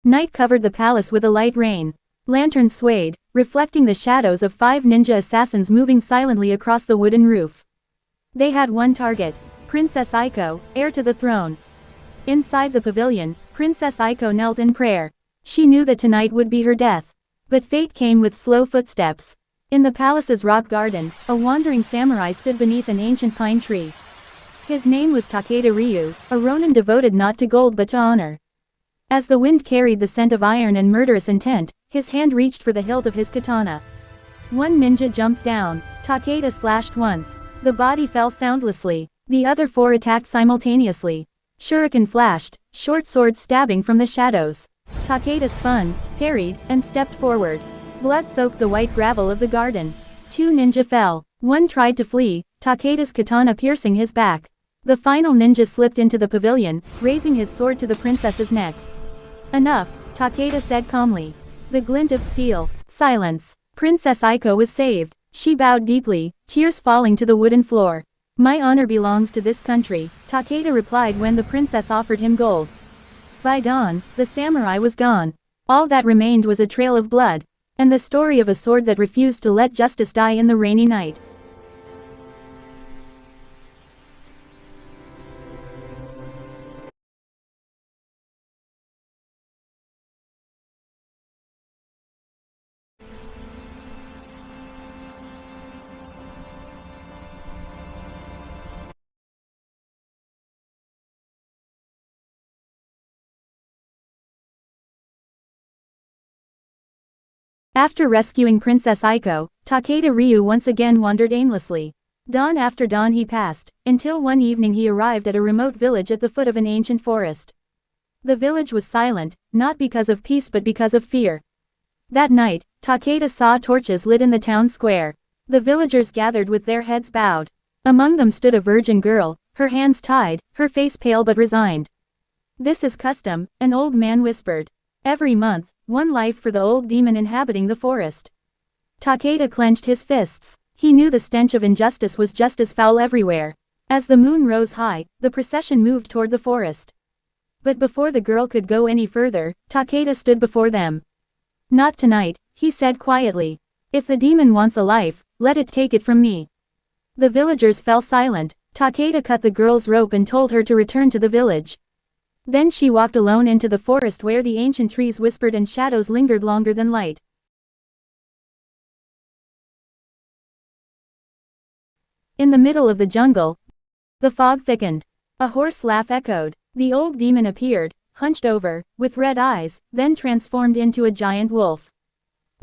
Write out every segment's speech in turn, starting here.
Night covered the palace with a light rain. Lanterns swayed, reflecting the shadows of 5 ninja assassins moving silently across the wooden roof. They had one target: Princess Aiko, heir to the throne. Inside the pavilion, Princess Aiko knelt in prayer. She knew that tonight would be her death. But fate came with slow footsteps. In the palace's rock garden, a wandering samurai stood beneath an ancient pine tree. His name was Takeda Ryu, a ronin devoted not to gold but to honor. As the wind carried the scent of iron and murderous intent, his hand reached for the hilt of his katana. One ninja jumped down. Takeda slashed once. The body fell soundlessly. The other 4 attacked simultaneously. Shuriken flashed, short swords stabbing from the shadows. Takeda spun, parried, and stepped forward. Blood soaked the white gravel of the garden. 2 ninja fell. One tried to flee, Takeda's katana piercing his back. The final ninja slipped into the pavilion, raising his sword to the princess's neck. Enough, Takeda said calmly. The glint of steel. Silence. Princess Aiko was saved. She bowed deeply, tears falling to the wooden floor. My honor belongs to this country, Takeda replied when the princess offered him gold. By dawn, the samurai was gone. All that remained was a trail of blood, and the story of a sword that refused to let justice die in the rainy night. After rescuing Princess Aiko, Takeda Ryu once again wandered aimlessly. Dawn after dawn he passed, until one evening he arrived at a remote village at the foot of an ancient forest. The village was silent, not because of peace but because of fear. That night, Takeda saw torches lit in the town square. The villagers gathered with their heads bowed. Among them stood a virgin girl, her hands tied, her face pale but resigned. "This is custom," an old man whispered. "Every month, one life for the old demon inhabiting the forest." Takeda clenched his fists. He knew the stench of injustice was just as foul everywhere. As the moon rose high, the procession moved toward the forest. But before the girl could go any further, Takeda stood before them. "Not tonight," he said quietly. "If the demon wants a life, let it take it from me." The villagers fell silent. Takeda cut the girl's rope and told her to return to the village. Then she walked alone into the forest where the ancient trees whispered and shadows lingered longer than light. In the middle of the jungle, the fog thickened. A hoarse laugh echoed. The old demon appeared, hunched over, with red eyes, then transformed into a giant wolf.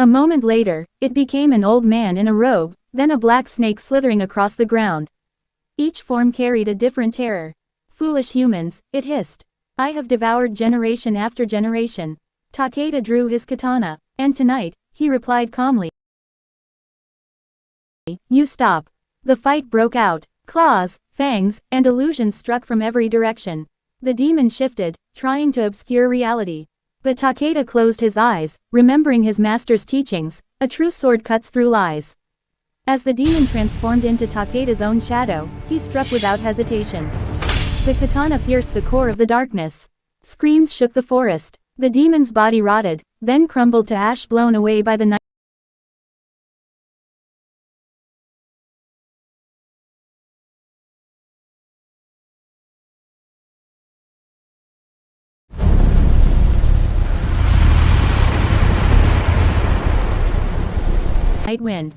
A moment later, it became an old man in a robe, then a black snake slithering across the ground. Each form carried a different terror. "Foolish humans," it hissed. "I have devoured generation after generation." Takeda drew his katana. "And tonight," he replied calmly, "you stop." The fight broke out. Claws, fangs, and illusions struck from every direction. The demon shifted, trying to obscure reality. But Takeda closed his eyes, remembering his master's teachings: a true sword cuts through lies. As the demon transformed into Takeda's own shadow, he struck without hesitation. The katana pierced the core of the darkness. Screams shook the forest. The demon's body rotted, then crumbled to ash blown away by the night wind.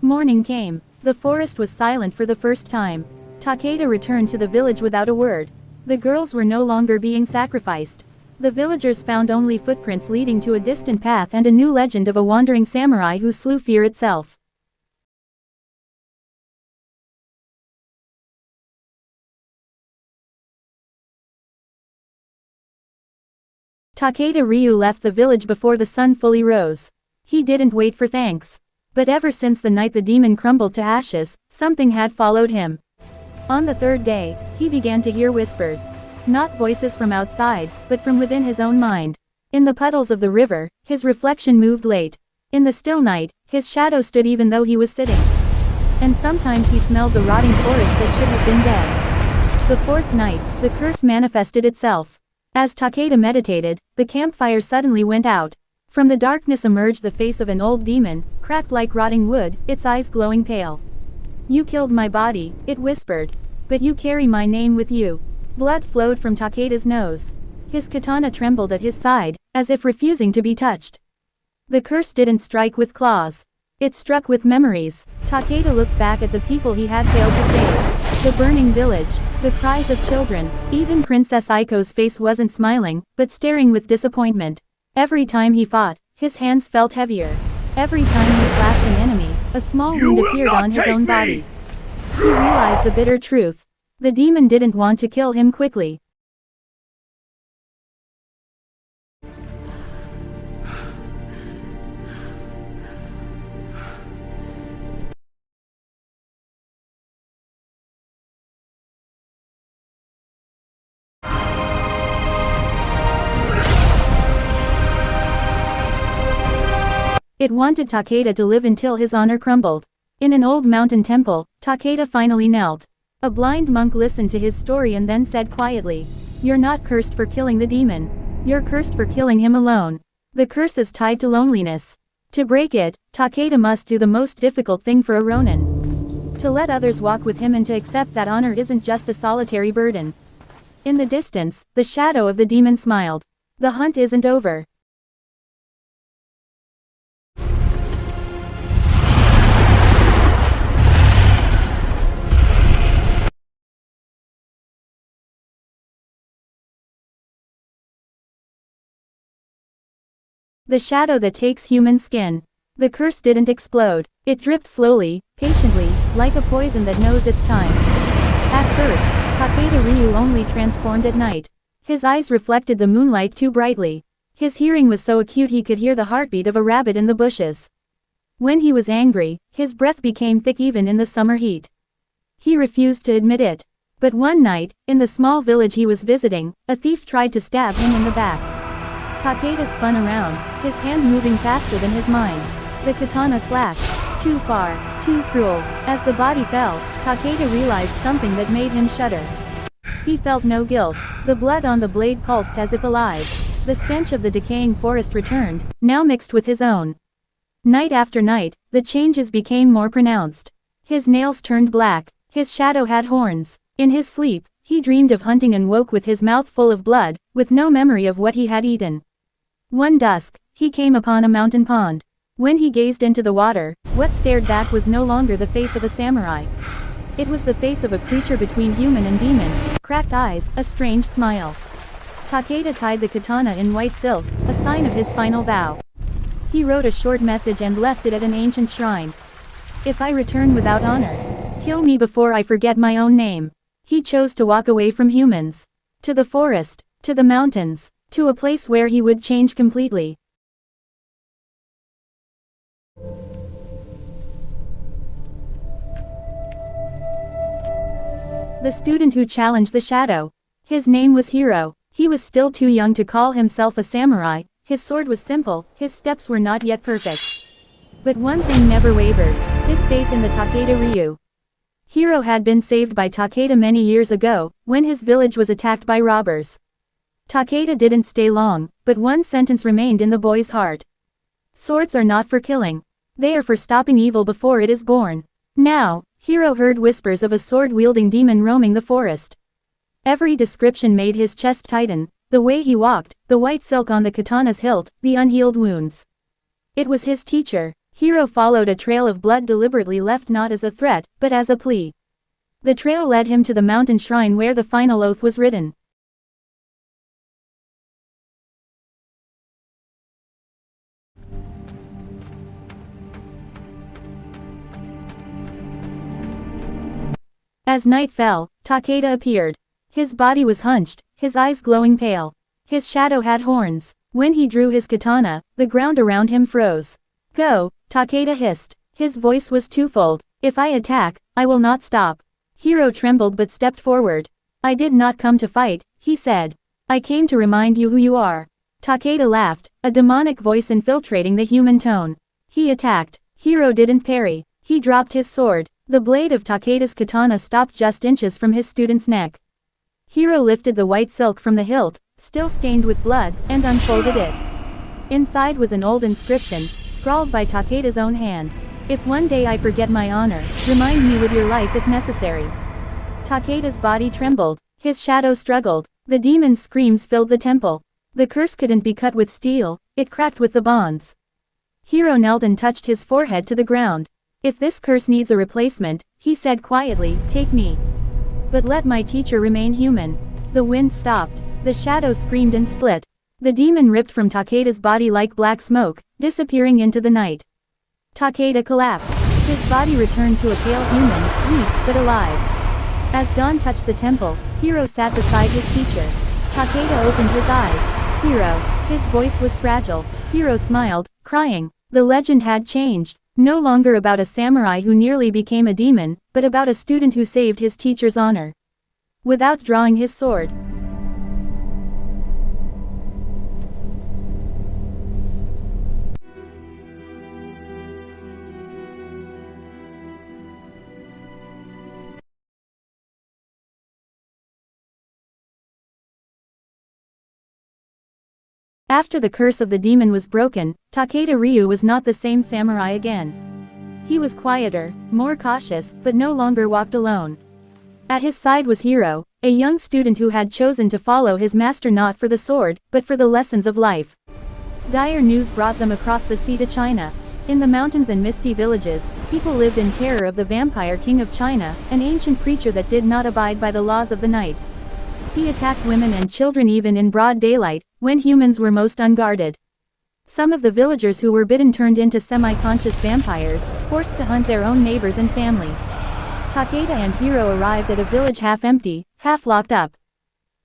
Morning came. The forest was silent for the first time. Takeda returned to the village without a word. The girls were no longer being sacrificed. The villagers found only footprints leading to a distant path and a new legend of a wandering samurai who slew fear itself. Takeda Ryu left the village before the sun fully rose. He didn't wait for thanks. But ever since the night the demon crumbled to ashes, something had followed him. On the third day, he began to hear whispers. Not voices from outside, but from within his own mind. In the puddles of the river, his reflection moved late. In the still night, his shadow stood even though he was sitting. And sometimes he smelled the rotting forest that should have been dead. The fourth night, the curse manifested itself. As Takeda meditated, the campfire suddenly went out. From the darkness emerged the face of an old demon, cracked like rotting wood, its eyes glowing pale. "You killed my body," it whispered. "But you carry my name with you." Blood flowed from Takeda's nose. His katana trembled at his side, as if refusing to be touched. The curse didn't strike with claws. It struck with memories. Takeda looked back at the people he had failed to save. The burning village, the cries of children, even Princess Aiko's face wasn't smiling, but staring with disappointment. Every time he fought, his hands felt heavier. Every time he slashed an enemy, a small wound appeared on his own body. He realized the bitter truth. The demon didn't want to kill him quickly. It wanted Takeda to live until his honor crumbled. In an old mountain temple, Takeda finally knelt. A blind monk listened to his story and then said quietly, "You're not cursed for killing the demon. You're cursed for killing him alone. The curse is tied to loneliness. To break it, Takeda must do the most difficult thing for a Ronin. To let others walk with him and to accept that honor isn't just a solitary burden." In the distance, the shadow of the demon smiled. The hunt isn't over. The shadow that takes human skin. The curse didn't explode. It dripped slowly, patiently, like a poison that knows its time. At first, Takeda Ryu only transformed at night. His eyes reflected the moonlight too brightly. His hearing was so acute he could hear the heartbeat of a rabbit in the bushes. When he was angry, his breath became thick even in the summer heat. He refused to admit it. But one night, in the small village he was visiting, a thief tried to stab him in the back. Takeda spun around, his hand moving faster than his mind. The katana slashed. Too far, too cruel. As the body fell, Takeda realized something that made him shudder. He felt no guilt. The blood on the blade pulsed as if alive. The stench of the decaying forest returned, now mixed with his own. Night after night, the changes became more pronounced. His nails turned black. His shadow had horns. In his sleep, he dreamed of hunting and woke with his mouth full of blood, with no memory of what he had eaten. One dusk, he came upon a mountain pond. When he gazed into the water, what stared back was no longer the face of a samurai. It was the face of a creature between human and demon, cracked eyes, a strange smile. Takeda tied the katana in white silk, a sign of his final vow. He wrote a short message and left it at an ancient shrine. "If I return without honor, kill me before I forget my own name." He chose to walk away from humans. To the forest, to the mountains, to a place where he would change completely. The student who challenged the shadow. His name was Hiro. He was still too young to call himself a samurai, his sword was simple, his steps were not yet perfect. But one thing never wavered, his faith in the Takeda Ryu. Hiro had been saved by Takeda many years ago, when his village was attacked by robbers. Takeda didn't stay long, but one sentence remained in the boy's heart. Swords are not for killing. They are for stopping evil before it is born. Now, Hiro heard whispers of a sword-wielding demon roaming the forest. Every description made his chest tighten, the way he walked, the white silk on the katana's hilt, the unhealed wounds. It was his teacher. Hiro followed a trail of blood deliberately left not as a threat, but as a plea. The trail led him to the mountain shrine where the final oath was written. As night fell, Takeda appeared. His body was hunched, his eyes glowing pale. His shadow had horns. When he drew his katana, the ground around him froze. "Go," Takeda hissed. His voice was twofold. "If I attack, I will not stop." Hiro trembled but stepped forward. "I did not come to fight," he said. "I came to remind you who you are." Takeda laughed, a demonic voice infiltrating the human tone. He attacked. Hiro didn't parry. He dropped his sword. The blade of Takeda's katana stopped just inches from his student's neck. Hiro lifted the white silk from the hilt, still stained with blood, and unfolded it. Inside was an old inscription, scrawled by Takeda's own hand. "If one day I forget my honor, remind me with your life if necessary." Takeda's body trembled. His shadow struggled. The demon's screams filled the temple. The curse couldn't be cut with steel, it cracked with the bonds. Hiro knelt and touched his forehead to the ground. "If this curse needs a replacement," he said quietly, "take me. But let my teacher remain human." The wind stopped. The shadow screamed and split. The demon ripped from Takeda's body like black smoke, disappearing into the night. Takeda collapsed. His body returned to a pale human, weak but alive. As dawn touched the temple, Hiro sat beside his teacher. Takeda opened his eyes. "Hiro." His voice was fragile. Hiro smiled, crying. The legend had changed. No longer about a samurai who nearly became a demon, but about a student who saved his teacher's honor. Without drawing his sword. After the curse of the demon was broken, Takeda Ryu was not the same samurai again. He was quieter, more cautious, but no longer walked alone. At his side was Hiro, a young student who had chosen to follow his master not for the sword, but for the lessons of life. Dire news brought them across the sea to China. In the mountains and misty villages, people lived in terror of the vampire king of China, an ancient creature that did not abide by the laws of the night. He attacked women and children even in broad daylight, when humans were most unguarded. Some of the villagers who were bitten turned into semi-conscious vampires, forced to hunt their own neighbors and family. Takeda and Hiro arrived at a village half empty, half locked up.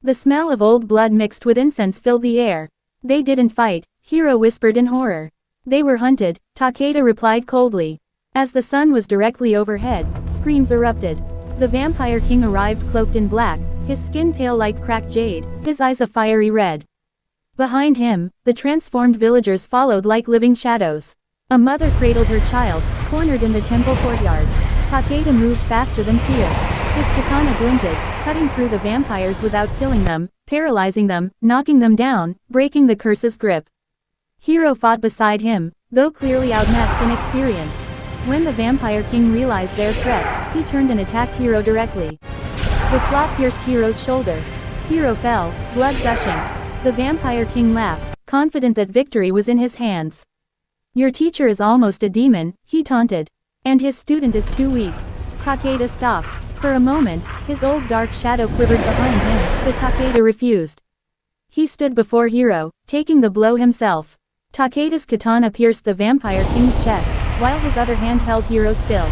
The smell of old blood mixed with incense filled the air. "They didn't fight," Hiro whispered in horror. "They were hunted," Takeda replied coldly. As the sun was directly overhead, screams erupted. The vampire king arrived cloaked in black, his skin pale like cracked jade, his eyes a fiery red. Behind him, the transformed villagers followed like living shadows. A mother cradled her child, cornered in the temple courtyard. Takeda moved faster than fear. His katana glinted, cutting through the vampires without killing them, paralyzing them, knocking them down, breaking the curse's grip. Hiro fought beside him, though clearly outmatched in experience. When the vampire king realized their threat, he turned and attacked Hiro directly. The claw pierced Hiro's shoulder. Hiro fell, blood gushing. The vampire king laughed, confident that victory was in his hands. "Your teacher is almost a demon," he taunted. "And his student is too weak." Takeda stopped. For a moment, his old dark shadow quivered behind him, but Takeda refused. He stood before Hiro, taking the blow himself. Takeda's katana pierced the vampire king's chest, while his other hand held Hiro still.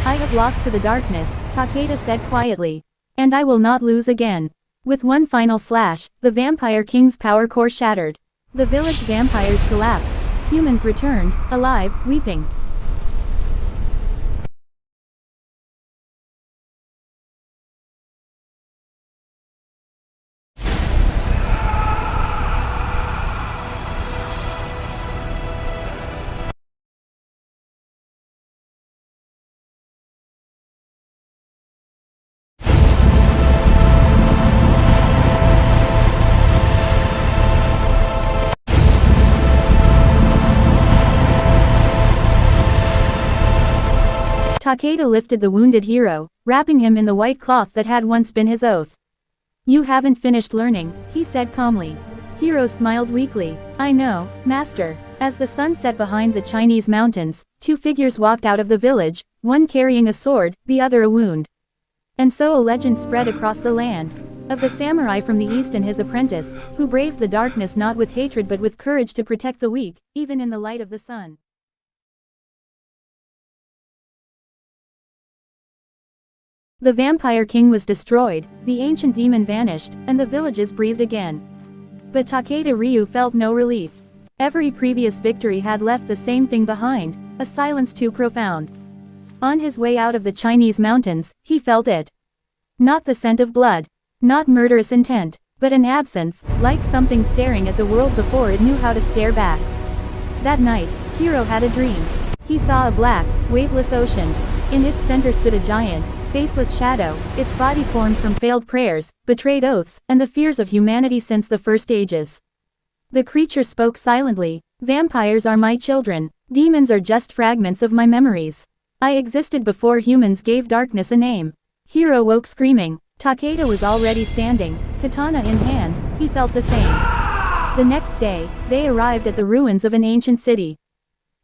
"I have lost to the darkness," Takeda said quietly. "And I will not lose again." With one final slash, the vampire king's power core shattered. The village vampires collapsed. Humans returned, alive, weeping. Takeda lifted the wounded Hiro, wrapping him in the white cloth that had once been his oath. "You haven't finished learning," he said calmly. Hiro smiled weakly. "I know, master." As the sun set behind the Chinese mountains, two figures walked out of the village, one carrying a sword, the other a wound. And so a legend spread across the land. Of the samurai from the east and his apprentice, who braved the darkness not with hatred but with courage to protect the weak, even in the light of the sun. The vampire king was destroyed, the ancient demon vanished, and the villages breathed again. But Takeda Ryu felt no relief. Every previous victory had left the same thing behind, a silence too profound. On his way out of the Chinese mountains, he felt it. Not the scent of blood. Not murderous intent, but an absence, like something staring at the world before it knew how to stare back. That night, Hiro had a dream. He saw a black, waveless ocean. In its center stood a giant, faceless shadow, its body formed from failed prayers, betrayed oaths, and the fears of humanity since the first ages. The creature spoke silently. Vampires are my children. Demons are just fragments of my memories. I existed before humans gave darkness a name. Hiro woke screaming. Takeda was already standing, katana in hand. He felt the same. The next day, they arrived at the ruins of an ancient city.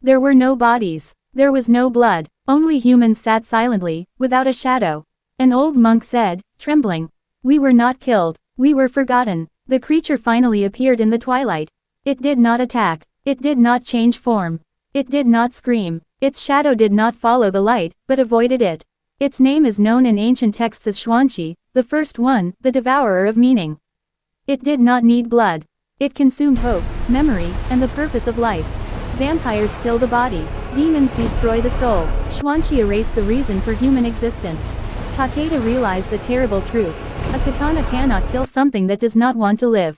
There were no bodies. There was no blood. Only humans sat silently, without a shadow. An old monk said, trembling. We were not killed. We were forgotten. The creature finally appeared in the twilight. It did not attack. It did not change form. It did not scream. Its shadow did not follow the light, but avoided it. Its name is known in ancient texts as Xuanqi, the first one, the devourer of meaning. It did not need blood. It consumed hope, memory, and the purpose of life. Vampires kill the body. Demons destroy the soul. Xuanqi erased the reason for human existence. Takeda realized the terrible truth. A katana cannot kill something that does not want to live.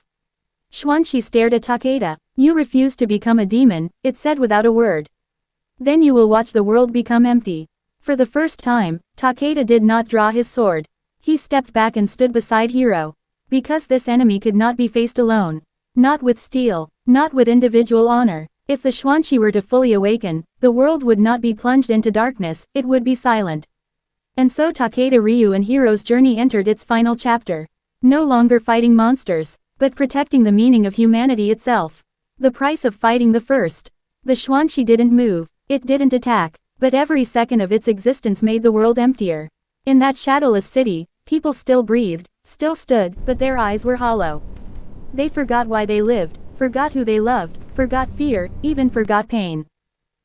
Xuanqi stared at Takeda. You refuse to become a demon, it said without a word. Then you will watch the world become empty. For the first time, Takeda did not draw his sword. He stepped back and stood beside Hiro. Because this enemy could not be faced alone. Not with steel. Not with individual honor. If the Xuanqi were to fully awaken, the world would not be plunged into darkness, it would be silent. And so Takeda Ryu and Hiro's journey entered its final chapter. No longer fighting monsters, but protecting the meaning of humanity itself. The price of fighting the first. The Xuanqi didn't move, it didn't attack, but every second of its existence made the world emptier. In that shadowless city, people still breathed, still stood, but their eyes were hollow. They forgot why they lived, forgot who they loved, forgot fear, even forgot pain.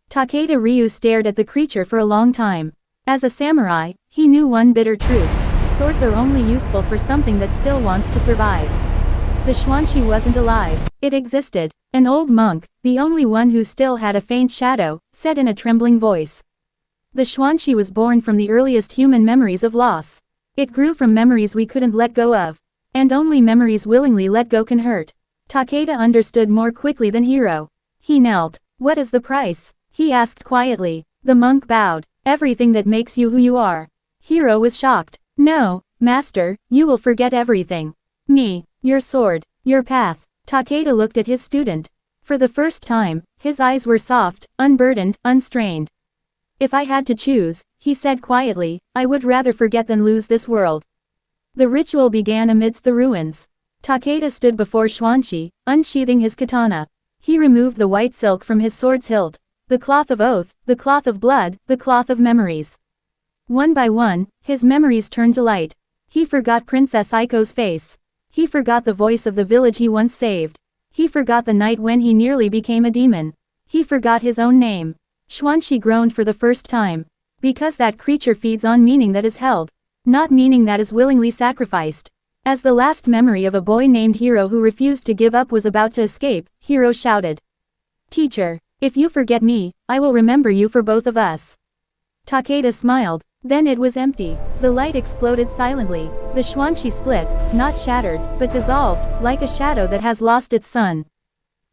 Takeda Ryu stared at the creature for a long time. As a samurai, he knew one bitter truth. Swords are only useful for something that still wants to survive. The Xuanqi wasn't alive. It existed. An old monk, the only one who still had a faint shadow, said in a trembling voice. The Xuanqi was born from the earliest human memories of loss. It grew from memories we couldn't let go of. And only memories willingly let go can hurt. Takeda understood more quickly than Hiro. He knelt. What is the price? He asked quietly. The monk bowed. Everything that makes you who you are. Hiro was shocked. No, master, you will forget everything. Me, your sword, your path. Takeda looked at his student. For the first time, his eyes were soft, unburdened, unstrained. If I had to choose, he said quietly, I would rather forget than lose this world. The ritual began amidst the ruins. Takeda stood before Xuanqi, unsheathing his katana. He removed the white silk from his sword's hilt. The cloth of oath, the cloth of blood, the cloth of memories. One by one, his memories turned to light. He forgot Princess Aiko's face. He forgot the voice of the village he once saved. He forgot the night when he nearly became a demon. He forgot his own name. Xuanqi groaned for the first time. Because that creature feeds on meaning that is held. Not meaning that is willingly sacrificed. As the last memory of a boy named Hiro who refused to give up was about to escape, Hiro shouted. Teacher, if you forget me, I will remember you for both of us. Takeda smiled. Then it was empty. The light exploded silently. The Xuanqi split, not shattered, but dissolved, like a shadow that has lost its sun.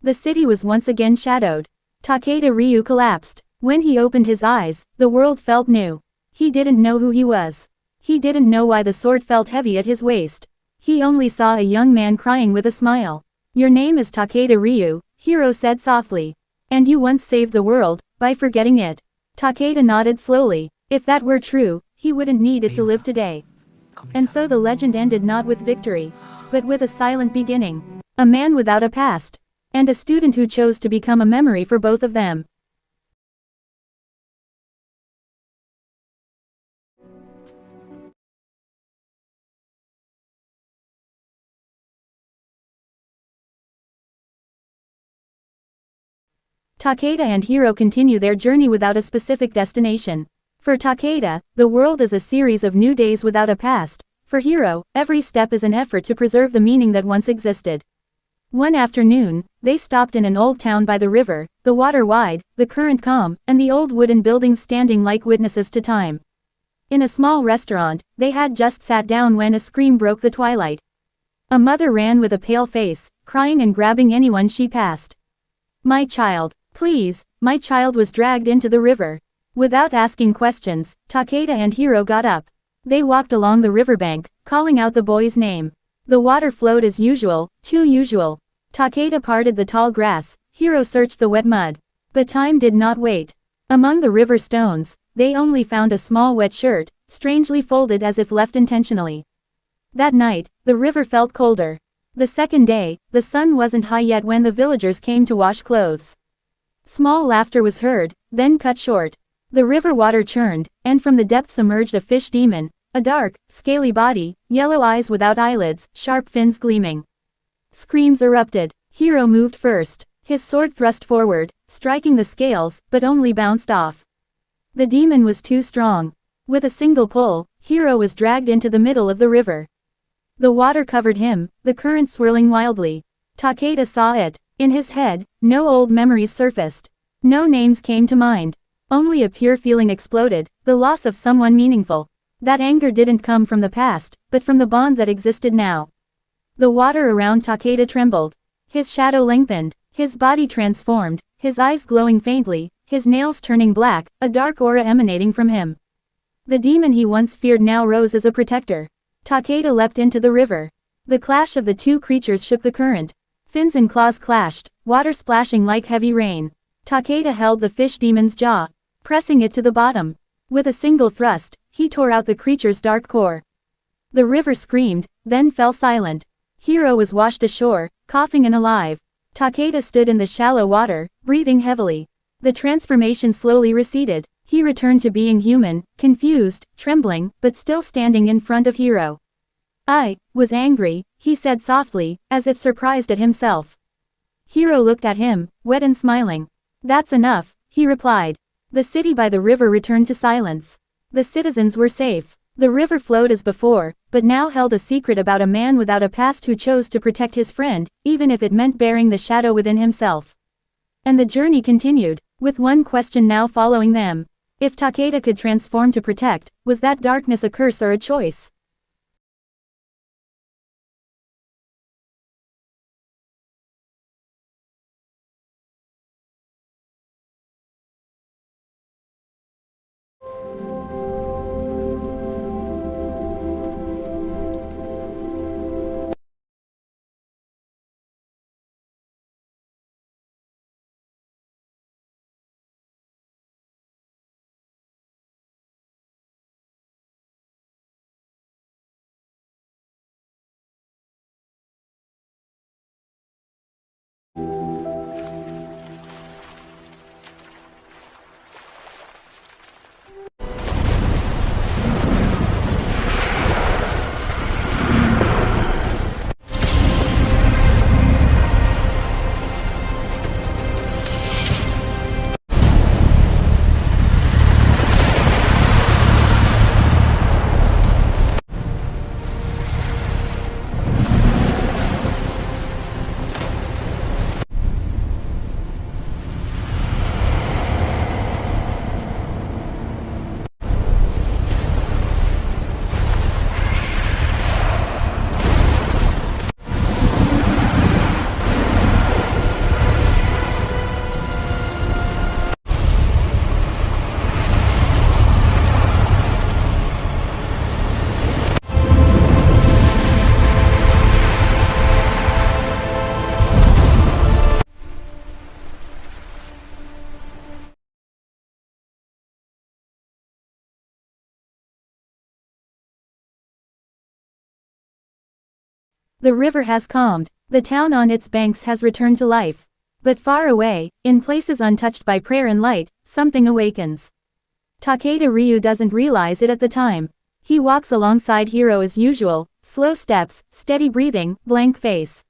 The city was once again shadowed. Takeda Ryu collapsed. When he opened his eyes, the world felt new. He didn't know who he was. He didn't know why the sword felt heavy at his waist. He only saw a young man crying with a smile. Your name is Takeda Ryu, Hiro said softly. And you once saved the world, by forgetting it. Takeda nodded slowly. If that were true, he wouldn't need it to live today. And so the legend ended not with victory, but with a silent beginning. A man without a past. And a student who chose to become a memory for both of them. Takeda and Hiro continue their journey without a specific destination. For Takeda, the world is a series of new days without a past. For Hiro, every step is an effort to preserve the meaning that once existed. One afternoon, they stopped in an old town by the river, the water wide, the current calm, and the old wooden buildings standing like witnesses to time. In a small restaurant, they had just sat down when a scream broke the twilight. A mother ran with a pale face, crying and grabbing anyone she passed. My child. Please, my child was dragged into the river. Without asking questions, Takeda and Hiro got up. They walked along the riverbank, calling out the boy's name. The water flowed as usual, too usual. Takeda parted the tall grass, Hiro searched the wet mud. But time did not wait. Among the river stones, they only found a small wet shirt, strangely folded as if left intentionally. That night, the river felt colder. The second day, the sun wasn't high yet when the villagers came to wash clothes. Small laughter was heard, then cut short. The river water churned, and from the depths emerged a fish demon, a dark, scaly body, yellow eyes without eyelids, sharp fins gleaming. Screams erupted. Hiro moved first. His sword thrust forward, striking the scales, but only bounced off. The demon was too strong. With a single pull, Hiro was dragged into the middle of the river. The water covered him, the current swirling wildly. Takeda saw it. In his head, no old memories surfaced. No names came to mind. Only a pure feeling exploded, the loss of someone meaningful. That anger didn't come from the past, but from the bond that existed now. The water around Takeda trembled. His shadow lengthened, his body transformed, his eyes glowing faintly, his nails turning black, a dark aura emanating from him. The demon he once feared now rose as a protector. Takeda leapt into the river. The clash of the two creatures shook the current. Fins and claws clashed, water splashing like heavy rain. Takeda held the fish demon's jaw, pressing it to the bottom. With a single thrust, he tore out the creature's dark core. The river screamed, then fell silent. Hiro was washed ashore, coughing and alive. Takeda stood in the shallow water, breathing heavily. The transformation slowly receded. He returned to being human, confused, trembling, but still standing in front of Hiro. "I was angry," he said softly, as if surprised at himself. Hiro looked at him, wet and smiling. "That's enough," he replied. The city by the river returned to silence. The citizens were safe. The river flowed as before, but now held a secret about a man without a past who chose to protect his friend, even if it meant bearing the shadow within himself. And the journey continued, with one question now following them. If Takeda could transform to protect, was that darkness a curse or a choice? The river has calmed, the town on its banks has returned to life. But far away, in places untouched by prayer and light, something awakens. Takeda Ryu doesn't realize it at the time. He walks alongside Hiro as usual, slow steps, steady breathing, blank face.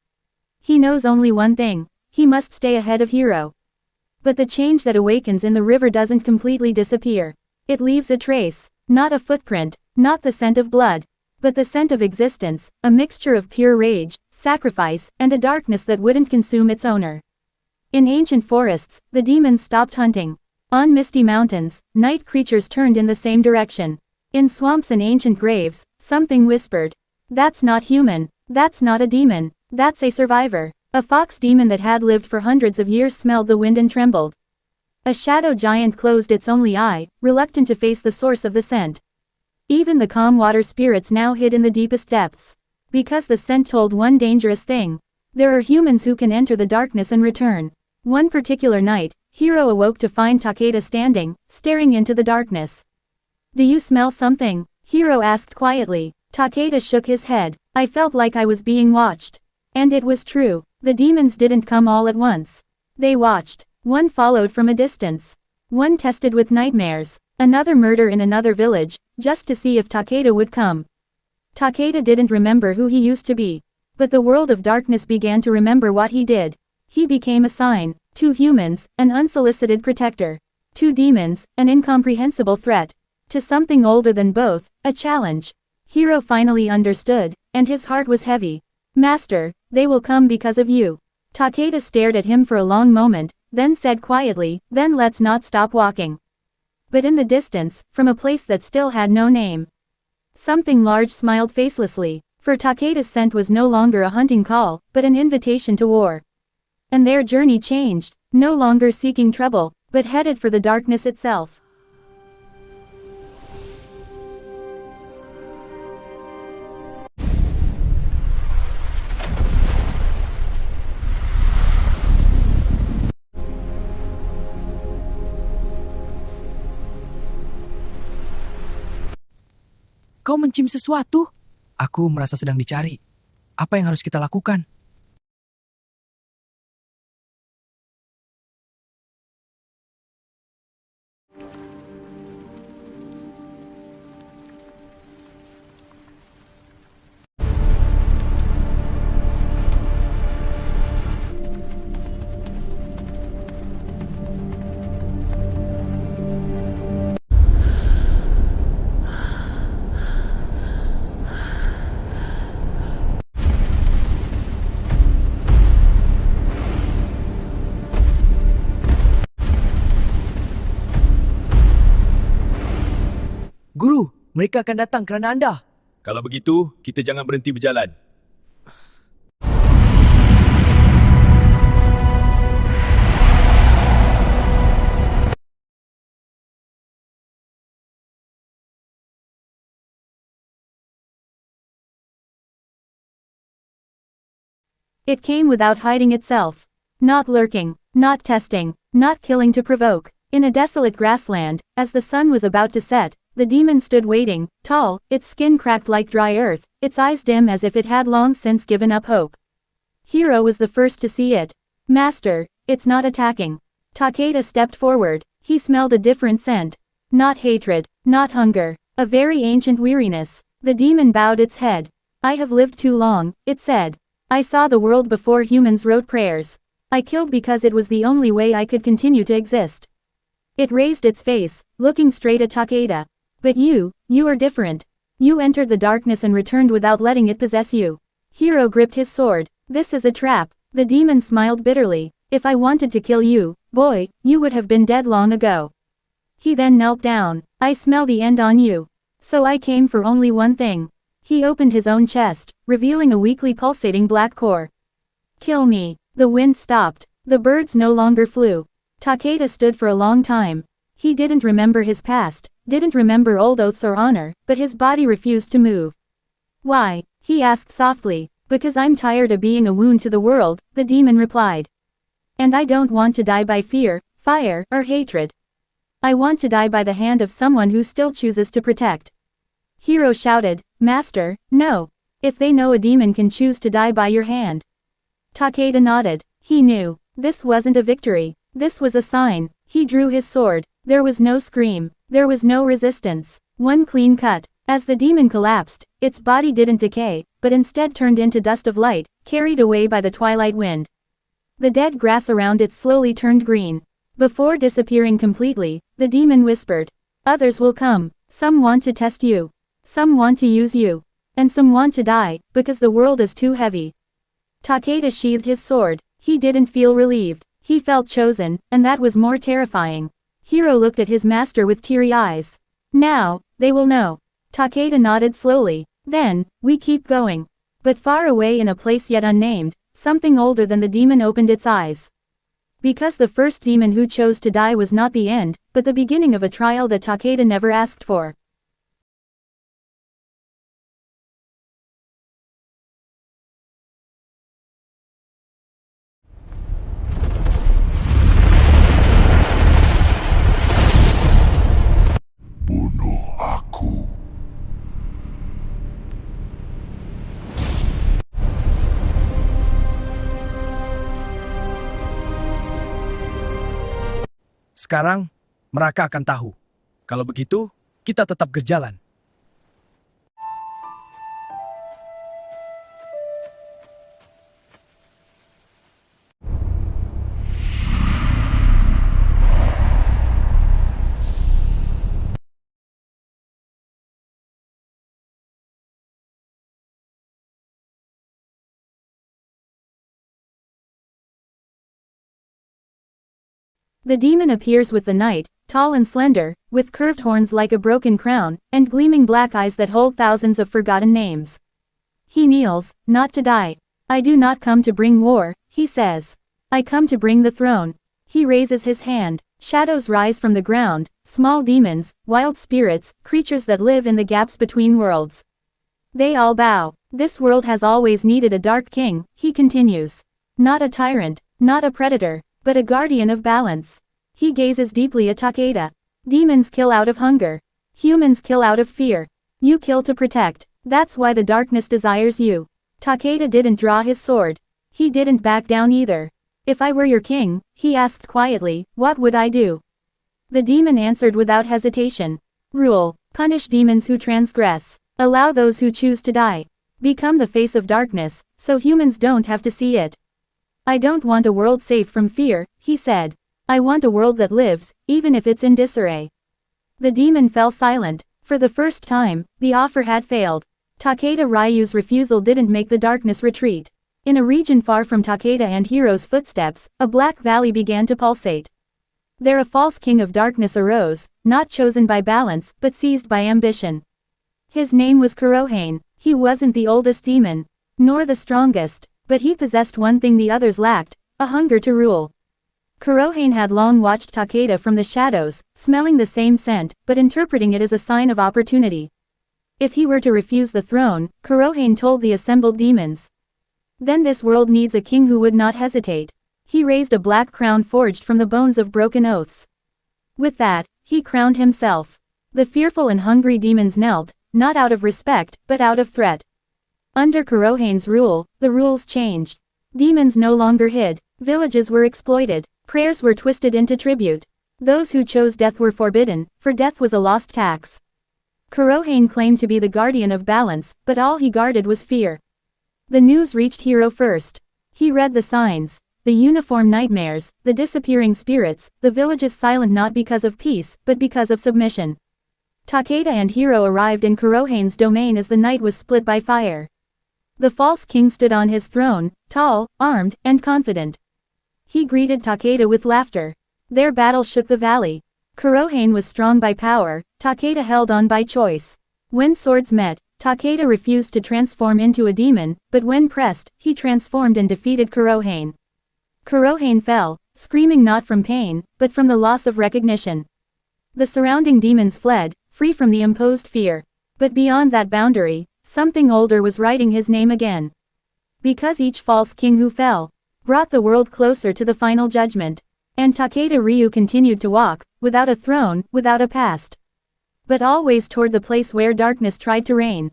He knows only one thing: he must stay ahead of Hiro. But the change that awakens in the river doesn't completely disappear. It leaves a trace, not a footprint, not the scent of blood, but the scent of existence, a mixture of pure rage, sacrifice, and a darkness that wouldn't consume its owner. In ancient forests, the demons stopped hunting. On misty mountains, night creatures turned in the same direction. In swamps and ancient graves, something whispered, "That's not human, that's not a demon, that's a survivor." A fox demon that had lived for hundreds of years smelled the wind and trembled. A shadow giant closed its only eye, reluctant to face the source of the scent. Even the calm water spirits now hid in the deepest depths. Because the scent told one dangerous thing. There are humans who can enter the darkness and return. One particular night, Hiro awoke to find Takeda standing, staring into the darkness. "Do you smell something?" Hiro asked quietly. Takeda shook his head. "I felt like I was being watched." And it was true. The demons didn't come all at once. They watched. One followed from a distance. One tested with nightmares. Another murder in another village, just to see if Takeda would come. Takeda didn't remember who he used to be. But the world of darkness began to remember what he did. He became a sign. 2 humans, an unsolicited protector. 2 demons, an incomprehensible threat. To something older than both, a challenge. Hiro finally understood, and his heart was heavy. "Master, they will come because of you." Takeda stared at him for a long moment, then said quietly, "Then let's not stop walking." But in the distance, from a place that still had no name, something large smiled facelessly. For Takeda's scent was no longer a hunting call, but an invitation to war. And their journey changed, no longer seeking trouble, but headed for the darkness itself. Kau mencium sesuatu? Aku merasa sedang dicari. Apa yang harus kita lakukan? Guru, mereka akan datang kerana anda. Kalau begitu, kita jangan berhenti berjalan. It came without hiding itself. Not lurking, not testing, not killing to provoke. In a desolate grassland, as the sun was about to set, the demon stood waiting, tall, its skin cracked like dry earth, its eyes dim as if it had long since given up hope. Hiro was the first to see it. "Master, it's not attacking." Takeda stepped forward. He smelled a different scent. Not hatred, not hunger, a very ancient weariness. The demon bowed its head. "I have lived too long," it said. "I saw the world before humans wrote prayers. I killed because it was the only way I could continue to exist." It raised its face, looking straight at Takeda. "But you are different. You entered the darkness and returned without letting it possess you." Hiro gripped his sword. "This is a trap." The demon smiled bitterly. "If I wanted to kill you, boy, you would have been dead long ago." He then knelt down. "I smell the end on you. So I came for only one thing." He opened his own chest, revealing a weakly pulsating black core. "Kill me." The wind stopped. The birds no longer flew. Takeda stood for a long time. He didn't remember his past, didn't remember old oaths or honor, but his body refused to move. "Why?" he asked softly. "Because I'm tired of being a wound to the world," the demon replied. "And I don't want to die by fear, fire, or hatred. I want to die by the hand of someone who still chooses to protect." Hiro shouted, "Master, no. If they know a demon can choose to die by your hand." Takeda nodded. He knew. This wasn't a victory. This was a sign. He drew his sword. There was no scream. There was no resistance. One clean cut. As the demon collapsed, its body didn't decay, but instead turned into dust of light, carried away by the twilight wind. The dead grass around it slowly turned green. Before disappearing completely, the demon whispered, "Others will come. Some want to test you. Some want to use you. And some want to die, because the world is too heavy." Takeda sheathed his sword. He didn't feel relieved. He felt chosen, and that was more terrifying. Hiro looked at his master with teary eyes. "Now, they will know." Takeda nodded slowly. "Then, we keep going." But far away in a place yet unnamed, something older than the demon opened its eyes. Because the first demon who chose to die was not the end, but the beginning of a trial that Takeda never asked for. Sekarang, mereka akan tahu. Kalau begitu, kita tetap berjalan. The demon appears with the knight, tall and slender, with curved horns like a broken crown, and gleaming black eyes that hold thousands of forgotten names. He kneels, not to die. I do not come to bring war, he says. I come to bring the throne. He raises his hand. Shadows rise from the ground, small demons, wild spirits, creatures that live in the gaps between worlds. They all bow. This world has always needed a dark king, he continues. Not a tyrant, not a predator, but a guardian of balance. He gazes deeply at Takeda. Demons kill out of hunger. Humans kill out of fear. You kill to protect. That's why the darkness desires you. Takeda didn't draw his sword. He didn't back down either. If I were your king, he asked quietly, what would I do? The demon answered without hesitation. Rule. Punish demons who transgress. Allow those who choose to die. Become the face of darkness, so humans don't have to see it. I don't want a world safe from fear, he said. I want a world that lives, even if it's in disarray. The demon fell silent. For the first time, the offer had failed. Takeda Ryu's refusal didn't make the darkness retreat. In a region far from Takeda and Hiro's footsteps, a black valley began to pulsate. There a false king of darkness arose, not chosen by balance, but seized by ambition. His name was Kurohane. He wasn't the oldest demon, nor the strongest, but he possessed one thing the others lacked, a hunger to rule. Kurohane had long watched Takeda from the shadows, smelling the same scent, but interpreting it as a sign of opportunity. If he were to refuse the throne, Kurohane told the assembled demons, then this world needs a king who would not hesitate. He raised a black crown forged from the bones of broken oaths. With that, he crowned himself. The fearful and hungry demons knelt, not out of respect, but out of threat. Under Kurohane's rule, the rules changed. Demons no longer hid. Villages were exploited. Prayers were twisted into tribute. Those who chose death were forbidden, for death was a lost tax. Kurohane claimed to be the guardian of balance, but all he guarded was fear. The news reached Hiro first. He read the signs. The uniform nightmares, the disappearing spirits, the villages silent not because of peace, but because of submission. Takeda and Hiro arrived in Kurohane's domain as the night was split by fire. The false king stood on his throne, tall, armed, and confident. He greeted Takeda with laughter. Their battle shook the valley. Kurohane was strong by power, Takeda held on by choice. When swords met, Takeda refused to transform into a demon, but when pressed, he transformed and defeated Kurohane. Kurohane fell, screaming not from pain, but from the loss of recognition. The surrounding demons fled, free from the imposed fear. But beyond that boundary, something older was writing his name again. Because each false king who fell brought the world closer to the final judgment. And Takeda Ryu continued to walk, without a throne, without a past. But always toward the place where darkness tried to reign.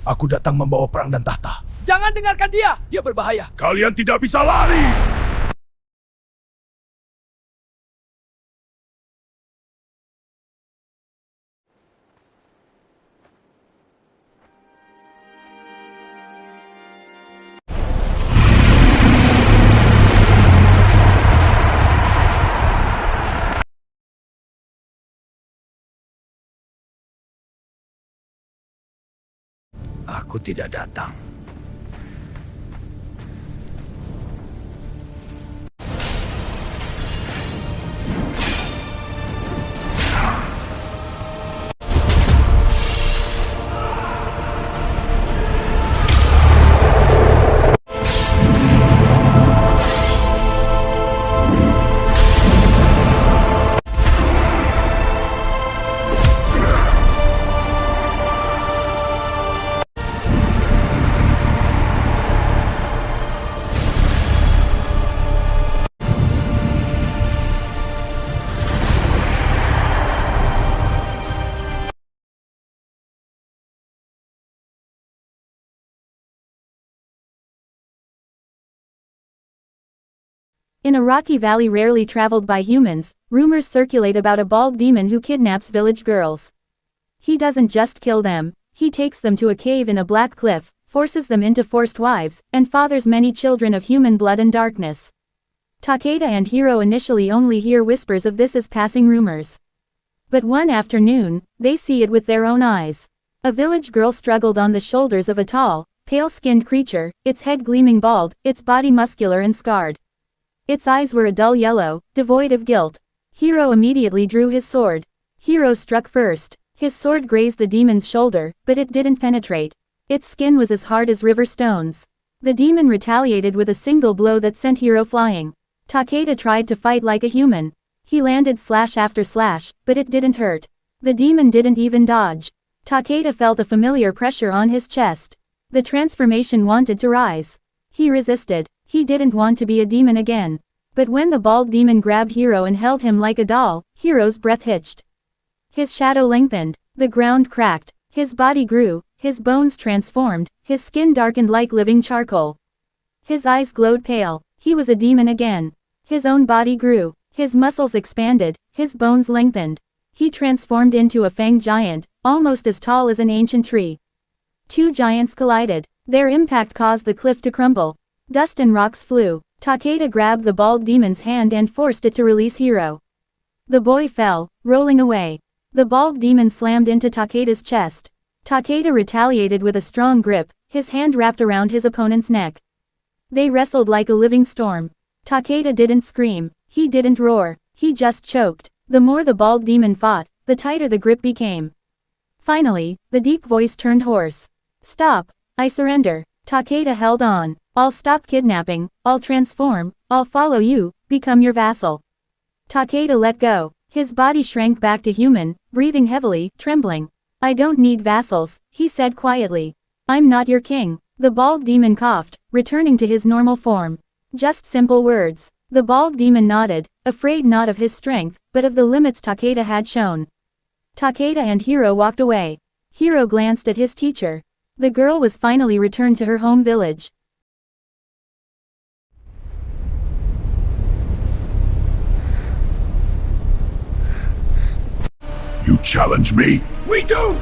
Aku datang membawa perang dan tahta. Jangan dengarkan dia! Dia berbahaya. Kalian tidak bisa lari! Aku tidak datang. In a rocky valley rarely traveled by humans, rumors circulate about a bald demon who kidnaps village girls. He doesn't just kill them, he takes them to a cave in a black cliff, forces them into forced wives, and fathers many children of human blood and darkness. Takeda and Hiro initially only hear whispers of this as passing rumors. But one afternoon, they see it with their own eyes. A village girl struggled on the shoulders of a tall, pale-skinned creature, its head gleaming bald, its body muscular and scarred. Its eyes were a dull yellow, devoid of guilt. Hiro immediately drew his sword. Hiro struck first. His sword grazed the demon's shoulder, but it didn't penetrate. Its skin was as hard as river stones. The demon retaliated with a single blow that sent Hiro flying. Takeda tried to fight like a human. He landed slash after slash, but it didn't hurt. The demon didn't even dodge. Takeda felt a familiar pressure on his chest. The transformation wanted to rise. He resisted. He didn't want to be a demon again. But when the bald demon grabbed Hiro and held him like a doll, Hiro's breath hitched. His shadow lengthened. The ground cracked. His body grew. His bones transformed. His skin darkened like living charcoal. His eyes glowed pale. He was a demon again. His own body grew. His muscles expanded. His bones lengthened. He transformed into a fanged giant, almost as tall as an ancient tree. Two giants collided. Their impact caused the cliff to crumble. Dust and rocks flew. Takeda grabbed the bald demon's hand and forced it to release Hiro. The boy fell, rolling away. The bald demon slammed into Takeda's chest. Takeda retaliated with a strong grip, his hand wrapped around his opponent's neck. They wrestled like a living storm. Takeda didn't scream. He didn't roar. He just choked. The more the bald demon fought, the tighter the grip became. Finally, the deep voice turned hoarse. "Stop. I surrender." Takeda held on. "I'll stop kidnapping, I'll transform, I'll follow you, become your vassal." Takeda let go. His body shrank back to human, breathing heavily, trembling. "I don't need vassals," he said quietly. "I'm not your king." The bald demon coughed, returning to his normal form. Just simple words. The bald demon nodded, afraid not of his strength, but of the limits Takeda had shown. Takeda and Hiro walked away. Hiro glanced at his teacher. The girl was finally returned to her home village. You challenge me? We do!